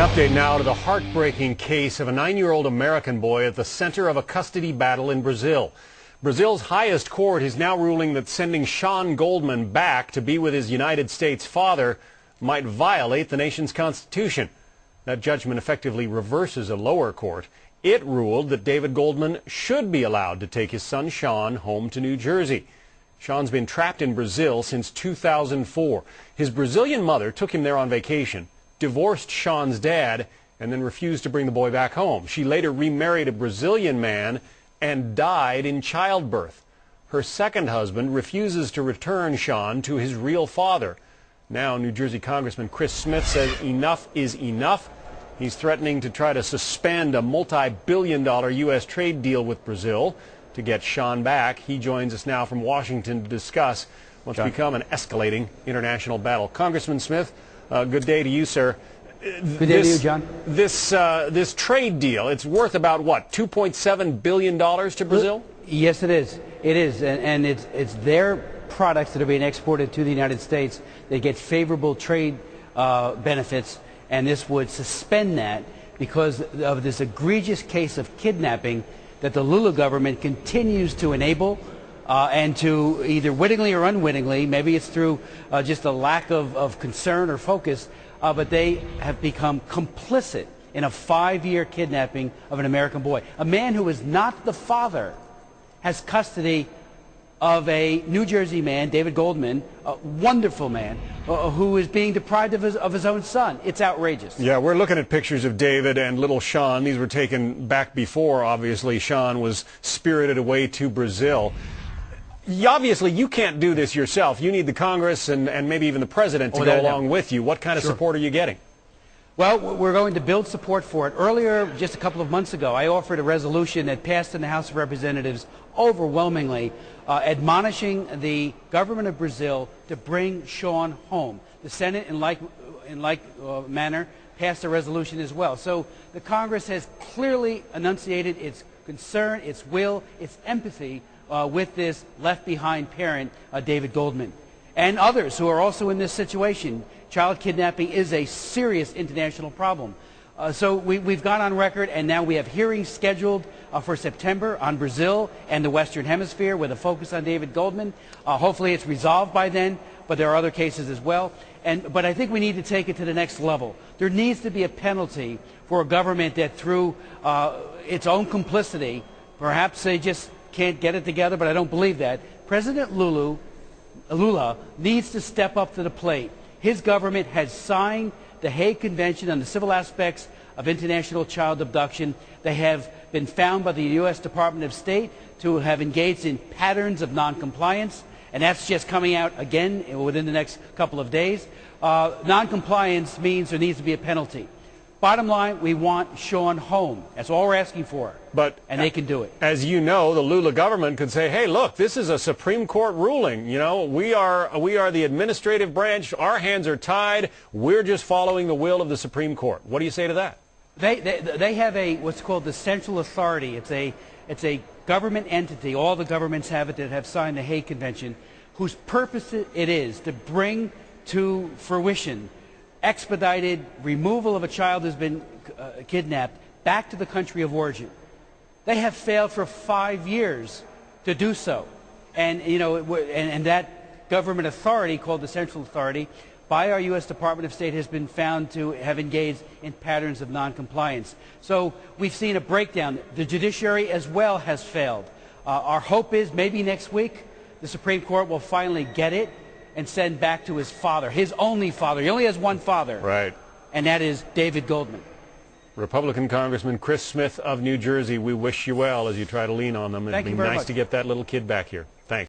update now to the heartbreaking case of a 9-year-old American boy at the center of a custody battle in Brazil. Brazil's highest court is now ruling that sending Sean Goldman back to be with his United States father might violate the nation's constitution. That judgment effectively reverses a lower court. It ruled that David Goldman should be allowed to take his son Sean home to New Jersey. Sean's been trapped in Brazil since 2004. His Brazilian mother took him there on vacation, divorced Sean's dad, and then refused to bring the boy back home. She later remarried a Brazilian man and died in childbirth. Her second husband refuses to return Sean to his real father. Now, New Jersey Congressman Chris Smith says enough is enough. He's threatening to try to suspend a multi-billion-dollar U.S. trade deal with Brazil to get Sean back. He joins us now from Washington to discuss what's become an escalating international battle. Congressman Smith, good day to you, sir. Good day to you, John. This trade deal, it's worth about what, $2.7 billion to Brazil? Yes, it is. It is, and it's their products that are being exported to the United States that get favorable trade benefits, and this would suspend that because of this egregious case of kidnapping that the Lula government continues to enable and to either wittingly or unwittingly, maybe it's through just a lack of concern or focus, but they have become complicit in a 5-year kidnapping of an American boy. A man who is not the father has custody of a New Jersey man, David Goldman, a wonderful man, who is being deprived of his own son. It's outrageous. Yeah, we're looking at pictures of David and little Sean. These were taken back before, obviously, Sean was spirited away to Brazil. Obviously, you can't do this yourself. You need the Congress and maybe even the President to go along with you. What kind of support are you getting? Well, we're going to build support for it. Earlier, just a couple of months ago, I offered a resolution that passed in the House of Representatives overwhelmingly, admonishing the government of Brazil to bring Sean home. The Senate, in like manner, passed a resolution as well. So the Congress has clearly enunciated its concern, its will, its empathy with this left-behind parent, David Goldman, and others who are also in this situation. Child kidnapping is a serious international problem. So we've gone on record, and now we have hearings scheduled for September on Brazil and the Western Hemisphere with a focus on David Goldman. Hopefully it's resolved by then, but there are other cases as well. But I think we need to take it to the next level. There needs to be a penalty for a government that through its own complicity, perhaps they just can't get it together, but I don't believe that. President Lula needs to step up to the plate. His government has signed the Hague Convention on the civil aspects of international child abduction. They have been found by the U.S. Department of State to have engaged in patterns of noncompliance, and that's just coming out again within the next couple of days. Noncompliance means there needs to be a penalty. Bottom line, we want Sean home. That's all we're asking for. And they can do it. As you know, the Lula government could say, hey, look, this is a Supreme Court ruling. You know, we are the administrative branch. Our hands are tied. We're just following the will of the Supreme Court. What do you say to that? They have what's called the central authority. It's a government entity. All the governments have it that have signed the Hague Convention, whose purpose it is to bring to fruition expedited removal of a child who's been kidnapped back to the country of origin. They have failed for 5 years to do so. And, you know, and that government authority, called the Central Authority, by our U.S. Department of State, has been found to have engaged in patterns of noncompliance. So we've seen a breakdown. The judiciary as well has failed. Our hope is maybe next week the Supreme Court will finally get it and send back to his father, his only father. He only has one father. Right. And that is David Goldman. Republican Congressman Chris Smith of New Jersey, we wish you well as you try to lean on them. It'd be nice to get that little kid back here. Thanks.